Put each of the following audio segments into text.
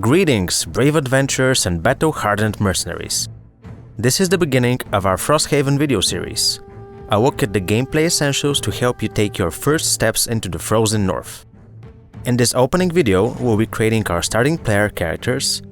Greetings, brave adventurers and battle-hardened mercenaries. This is the beginning of our Frosthaven video series, a look at the gameplay essentials to help you take your first steps into the frozen north. In this opening video, we'll be creating our starting player characters,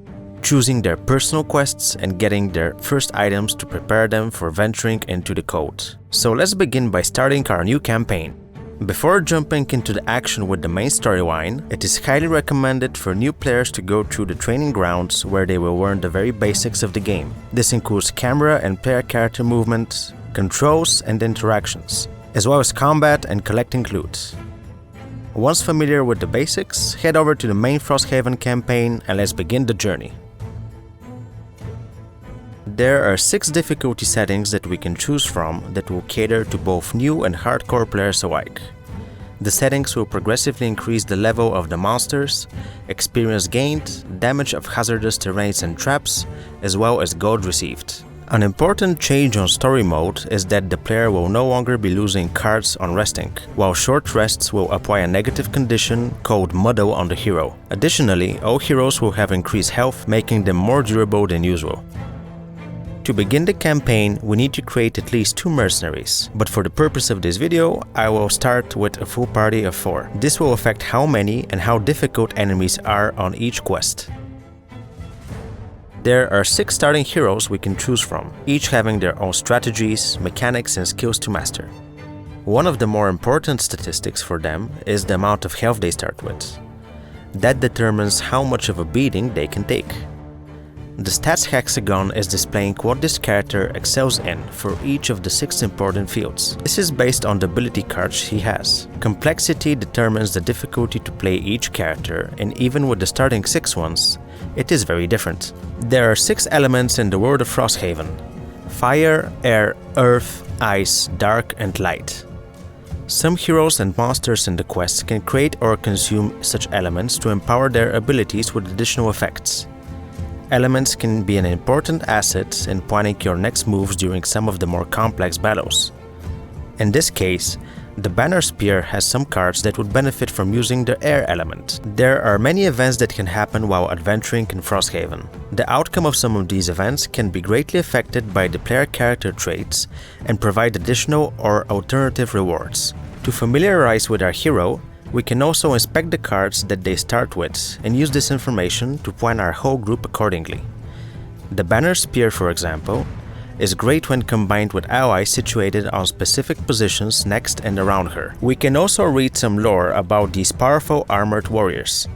choosing their personal quests and getting their first items to prepare them for venturing into the cold. So let's begin by starting our new campaign. Before jumping into the action with the main storyline, it is highly recommended for new players to go through the training grounds where they will learn the very basics of the game. This includes camera and player character movement, controls and interactions, as well as combat and collecting loot. Once familiar with the basics, head over to the main Frosthaven campaign and let's begin the journey. There are 6 difficulty settings that we can choose from that will cater to both new and hardcore players alike. The settings will progressively increase the level of the monsters, experience gained, damage of hazardous terrains and traps, as well as gold received. An important change on story mode is that the player will no longer be losing cards on resting, while short rests will apply a negative condition called muddle on the hero. Additionally, all heroes will have increased health, making them more durable than usual. To begin the campaign, we need to create at least 2 mercenaries, but for the purpose of this video, I will start with a full party of 4. This will affect how many and how difficult enemies are on each quest. There are 6 starting heroes we can choose from, each having their own strategies, mechanics and skills to master. One of the more important statistics for them is the amount of health they start with. That determines how much of a beating they can take. The stats hexagon is displaying what this character excels in for each of the 6 important fields. This is based on the ability cards he has. Complexity determines the difficulty to play each character, and even with the starting 6 ones, it is very different. There are 6 elements in the world of Frosthaven: fire, air, earth, ice, dark and light. Some heroes and monsters in the quest can create or consume such elements to empower their abilities with additional effects. Elements can be an important asset in planning your next moves during some of the more complex battles. In this case, the Banner Spear has some cards that would benefit from using the air element. There are many events that can happen while adventuring in Frosthaven. The outcome of some of these events can be greatly affected by the player character traits and provide additional or alternative rewards. To familiarize with our hero, we can also inspect the cards that they start with and use this information to plan our whole group accordingly. The Banner Spear, for example, is great when combined with allies situated on specific positions next and around her. We can also read some lore about these powerful armored warriors.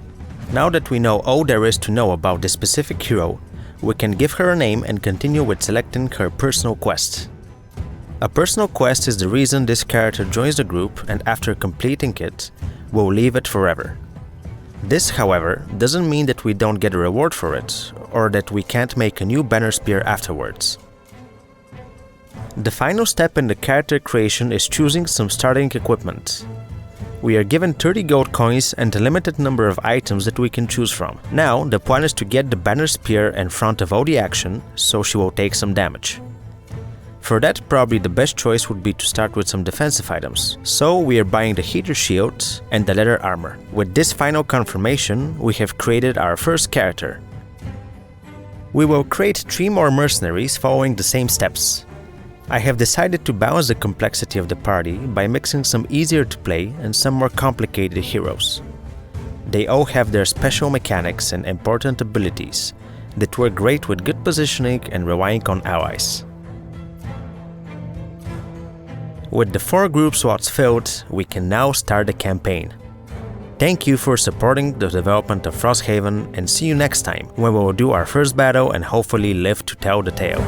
Now that we know all there is to know about this specific hero, we can give her a name and continue with selecting her personal quest. A personal quest is the reason this character joins the group, and after completing it, will leave it forever. This, however, doesn't mean that we don't get a reward for it, or that we can't make a new Banner Spear afterwards. The final step in the character creation is choosing some starting equipment. We are given 30 gold coins and a limited number of items that we can choose from. Now, the plan is to get the Banner Spear in front of all the action, so she will take some damage. For that, probably the best choice would be to start with some defensive items. So we are buying the heater shield and the leather armor. With this final confirmation, we have created our first character. We will create 3 more mercenaries following the same steps. I have decided to balance the complexity of the party by mixing some easier to play and some more complicated heroes. They all have their special mechanics and important abilities that work great with good positioning and relying on allies. With the 4 group slots filled, we can now start the campaign. Thank you for supporting the development of Frosthaven, and see you next time when we will do our first battle and hopefully live to tell the tale.